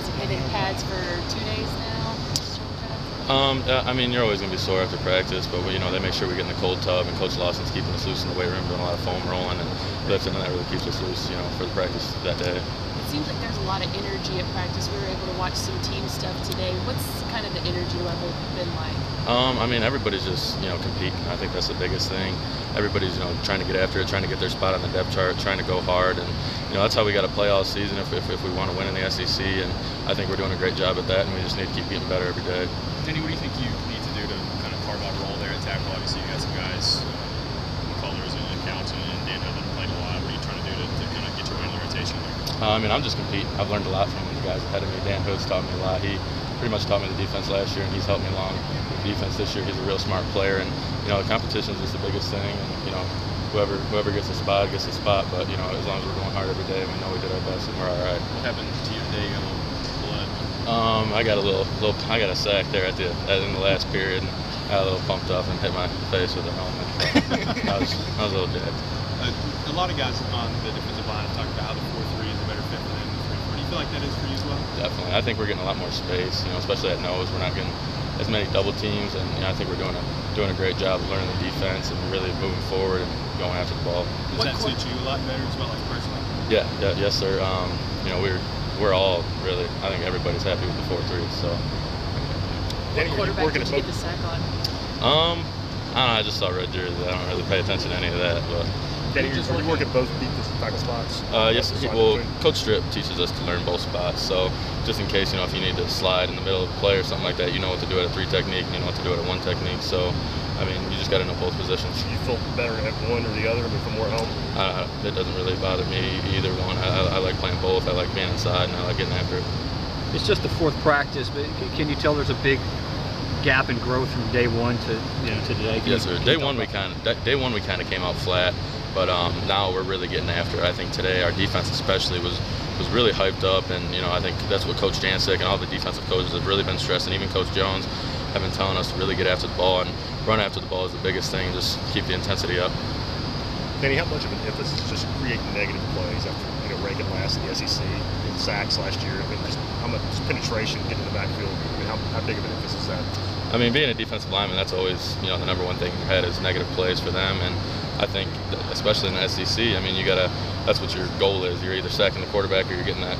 guys have been in pads for 2 days now. I mean, you're always going to be sore after practice, but they make sure we get in the cold tub, and Coach Lawson's keeping us loose in the weight room, doing a lot of foam rolling and lifting, and that really keeps us loose, for the practice that day. It seems like there's a lot of energy at practice. We were able to watch some team stuff today. What's kind of the energy level been like? I mean, everybody's just, competing. I think that's the biggest thing. Everybody's, trying to get after it, trying to get their spot on the depth chart, trying to go hard, and that's how we got to play all season if we want to win in the SEC. And I think we're doing a great job at that, and we just need to keep getting better every day. Danny, what do you think you need to do to kind of carve out a role there at tackle? Obviously, you got some guys, McCullers and County and Dan Hill that have played a lot. What are you trying to do to kind of get your way in the rotation there? I mean, I'm just competing. I've learned a lot from the guys ahead of me. Dan Hood's taught me a lot. He pretty much taught me the defense last year, and he's helped me along with the defense this year. He's a real smart player, and the competition is just the biggest thing. And whoever gets a spot gets a spot. But as long as we're going hard every day, we know we did our best, and we're all right. What happened to you today? You got a little blood? I got I got a sack there in the last period. And I got a little pumped up and hit my face with the helmet. I was a little jacked. A lot of guys on the defensive line have talked about how the 4-3 is a better fit for them than the 3-4. Do you feel like that is for you as well? Definitely. I think we're getting a lot more space, especially at nose. We're not getting as many double teams, and I think we're doing a great job of learning the defense and really moving forward and going after the ball. Does that suit you a lot better as well, like personally? Yeah, yes, sir. We're all really. I think everybody's happy with the 4-3. So. What quarterback did you get the sack on? I don't know. I just saw red jersey. I don't really pay attention to any of that, but. Danny, are you working both defensive tackle spots? Yes. Well, Coach Strip teaches us to learn both spots. So just in case, if you need to slide in the middle of the play or something like that, you know what to do at a 3 technique, and you know what to do at a 1 technique. So, I mean, you just got to know both positions. You feel better at one or the other, from more at home? It doesn't really bother me either one. I like playing both. I like being inside, and I like getting after it. It's just the 4th practice, but can you tell there's a big gap in growth from day 1 to today? Yes, sir. Day one we kind of came out flat. But now we're really getting after it. I think today our defense especially was really hyped up, and I think that's what Coach Jancic and all the defensive coaches have really been stressing. Even Coach Jones have been telling us to really get after the ball, and run after the ball is the biggest thing. Just keep the intensity up. Danny, how much of an emphasis is just creating negative plays after ranking last in the SEC in sacks last year? I mean, just how much penetration getting in the backfield? I mean, how big of an emphasis is that? I mean, being a defensive lineman, that's always the number one thing in your head is negative plays for them. And I think, especially in the SEC, I mean, that's what your goal is. You're either sacking the quarterback or you're getting that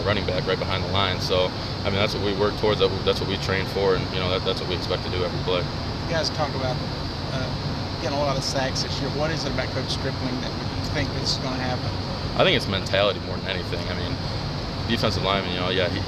running back right behind the line. So, I mean, that's what we work towards. That's what we train for, and that's what we expect to do every play. You guys talk about getting a lot of sacks this year. What is it about Coach Stripling that you think this is going to happen? I think it's mentality more than anything. I mean, defensive lineman,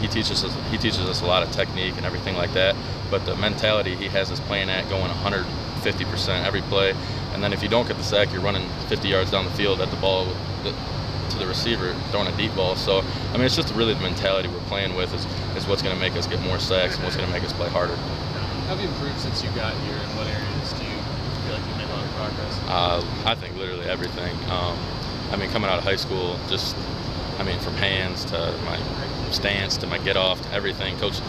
he teaches us a lot of technique and everything like that. But the mentality he has us playing at going 150% every play. And then if you don't get the sack, you're running 50 yards down the field at the ball to the receiver, throwing a deep ball. So, I mean, it's just really the mentality we're playing with is what's going to make us get more sacks and what's going to make us play harder. How have you improved since you got here, and what areas do you feel like you've made a lot of progress? I think literally everything. I mean, coming out of high school, from hands to my stance to my get off to everything. Coach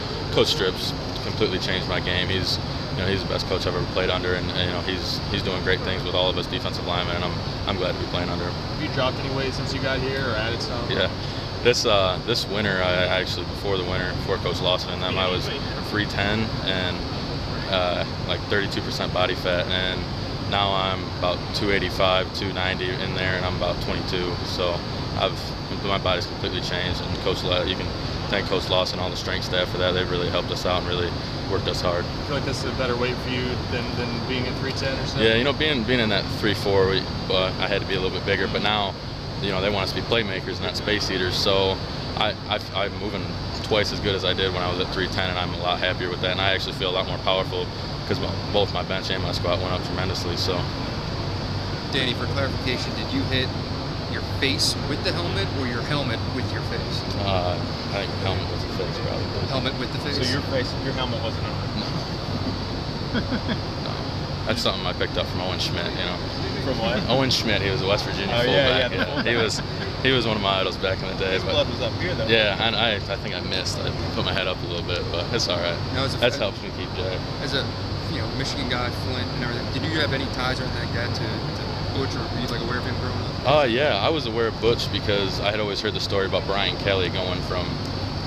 Strips completely changed my game. He's the best coach I've ever played under, and he's doing great things with all of us defensive linemen, and I'm glad to be playing under him. Have you dropped any weight since you got here, or added some? Yeah, this winter, I actually before Coach Lawson and them, I was 310 and like 32% body fat, and now I'm about 285, 290 in there, and I'm about 22. So my body's completely changed, and you can thank Coach Lawson and all the strength staff for that. They've really helped us out and really worked us hard. I feel like this is a better weight for you than being at 310 or something? Yeah, being in that 3-4, I had to be a little bit bigger, but now, they want us to be playmakers, not space eaters. So I'm moving twice as good as I did when I was at 310, and I'm a lot happier with that. And I actually feel a lot more powerful because both my bench and my squat went up tremendously. So, Danny, for clarification, did you hit your face with the helmet or your helmet with your face? I think helmet with the face, probably. Helmet with the face? So your helmet wasn't on? No. That's something I picked up from Owen Schmidt, From what? Owen Schmidt, he was a West Virginia fullback. Yeah. He was one of my idols back in the day. His blood was up here, though. Yeah, and I think I missed. I put my head up a little bit, but it's all right. That helps me keep jacked. As a Michigan guy, Flint and everything, did you have any ties or anything like that to Butch, or were you aware of him growing up? Yeah, I was aware of Butch because I had always heard the story about Brian Kelly going from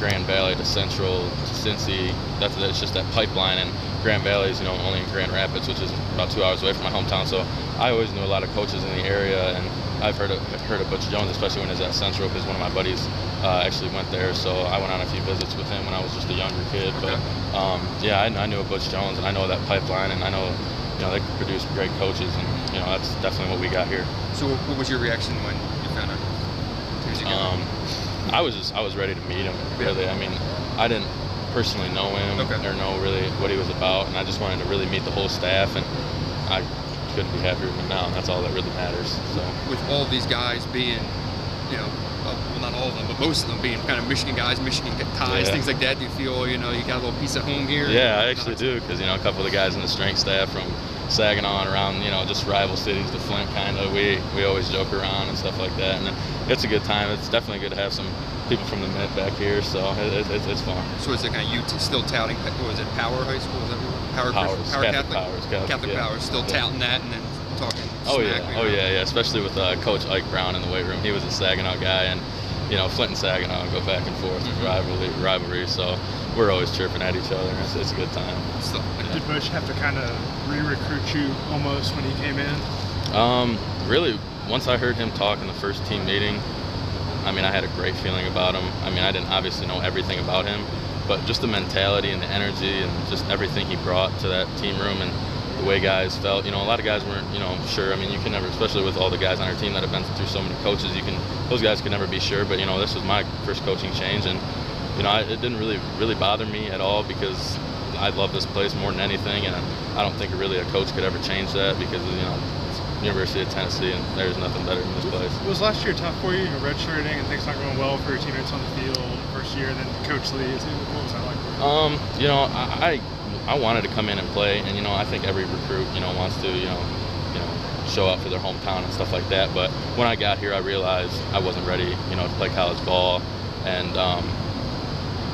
Grand Valley to Central to Cincy. That's just that pipeline, and Grand Valley is, you know, only in Grand Rapids, which is about 2 hours away from my hometown. So I always knew a lot of coaches in the area, and I've heard of Butch Jones, especially when he was at Central, because one of my buddies actually went there. So I went on a few visits with him when I was just a younger kid. But yeah, I knew of Butch Jones, and I know that pipeline, and I know, you know, they produce great coaches, and you know, that's definitely what we got here. So what was your reaction when you found out he was a guy? I was ready to meet him, really. I mean, I didn't personally know him or know really what he was about, and I just wanted to really meet the whole staff, and I couldn't be happier with him now, and that's all that really matters. So with all these guys being, you know, well, not all of them, but most of them being kind of Michigan guys, Michigan ties, things like that, do you feel, you know, you got a little piece of home here? Yeah, I actually do, because, you know, a couple of the guys in the strength staff from Saginaw and around, you know, just rival cities to Flint, kind of, we always joke around and stuff like that, and it's a good time. It's definitely good to have some people from the Mid back here, so it's fun. So is it kind of you still touting, what was it, Power High School? Is that what? Power Catholic? Catholic Power, still touting that and then talking smack, yeah, especially with Coach Ike Brown in the weight room. He was a Saginaw guy, and, you know, Flint and Saginaw go back and forth with rivalry, so we're always chirping at each other. It's a good time. Did Butch have to kind of re-recruit you almost when he came in? Really, once I heard him talk in the first team meeting, I mean, I had a great feeling about him. I mean, I didn't obviously know everything about him, but just the mentality and the energy and just everything he brought to that team room and the way guys felt. You know, a lot of guys weren't, you know, sure. I mean, you can never, especially with all the guys on our team that have been through so many coaches, those guys could never be sure. But, you know, this was my first coaching change, and, you know, it didn't really bother me at all, because I love this place more than anything, and I don't think really a coach could ever change that, because, you know, University of Tennessee, and there's nothing better than this place. Was last year tough for you, redshirting and things not going well for your teammates on the field first year, and then Coach Lee? What was that like for you? You know, I wanted to come in and play, and, you know, I think every recruit, you know, wants to, you know, show up for their hometown and stuff like that. But when I got here, I realized I wasn't ready, you know, to play college ball, and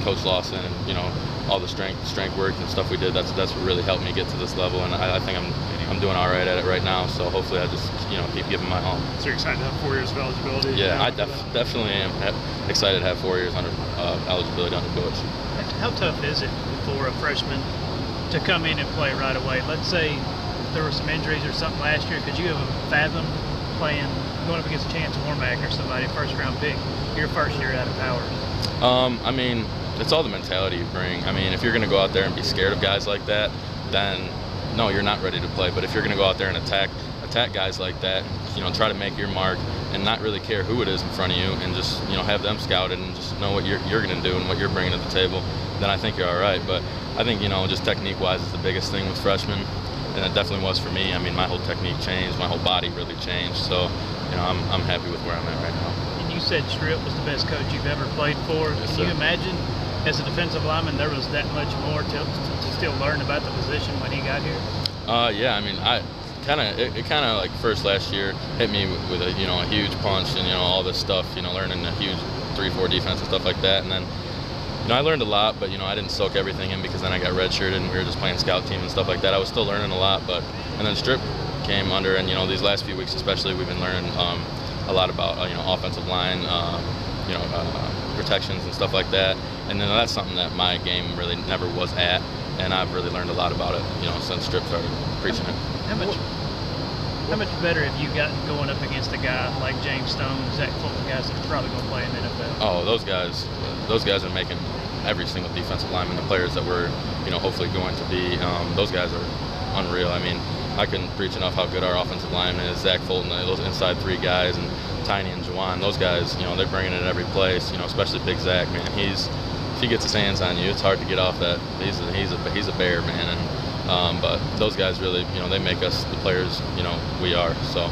Coach Lawson and, you know, all the strength work and stuff we did, that's what really helped me get to this level, and I think I'm doing all right at it right now. So hopefully I just, you know, keep giving my all. So you're excited to have 4 years of eligibility? Yeah, I definitely am excited to have 4 years under eligibility under Butch. How tough is it for a freshman to come in and play right away? Let's say there were some injuries or something last year. Could you have fathomed going up against Chance Warmack or somebody, first-round pick, your first year out of Powers? I mean, it's all the mentality you bring. I mean, if you're going to go out there and be scared of guys like that, then no, you're not ready to play. But if you're going to go out there and attack guys like that, you know, try to make your mark and not really care who it is in front of you, and just, you know, have them scouted and just know what you're going to do and what you're bringing to the table, then I think you're all right. But I think, you know, just technique-wise is the biggest thing with freshmen, and it definitely was for me. I mean, my whole technique changed, my whole body really changed. So, you know, I'm happy with where I'm at right now. And you said Strip was the best coach you've ever played for. Yes, Can you imagine, as a defensive lineman, there was that much more to still learn about the position when he got here? Yeah, I mean, it kind of like first last year hit me with a, you know, a huge punch, and, you know, all this stuff, you know, learning a huge 3-4 defense and stuff like that. And then, you know, I learned a lot, but, you know, I didn't soak everything in, because then I got redshirted and we were just playing scout team and stuff like that. I was still learning a lot, and then Strip came under, and, you know, these last few weeks especially, we've been learning a lot about, you know, offensive line, you know, protections and stuff like that. And then that's something that my game really never was at, and I've really learned a lot about it, you know, since Strip started preaching it. How much better have you gotten going up against a guy like James Stone, Zach Fulton, guys that are probably going to play in the NFL? Oh, those guys are making every single defensive lineman, the players that we're, you know, hopefully going to be, those guys are unreal. I mean, I couldn't preach enough how good our offensive lineman is. Zach Fulton, those inside three guys, and Tiny and Juwan, those guys, you know, they're bringing it at every place, you know, especially Big Zach, man. If he gets his hands on you, it's hard to get off that. He's a bear, man. And but those guys really, you know, they make us the players, you know, we are. So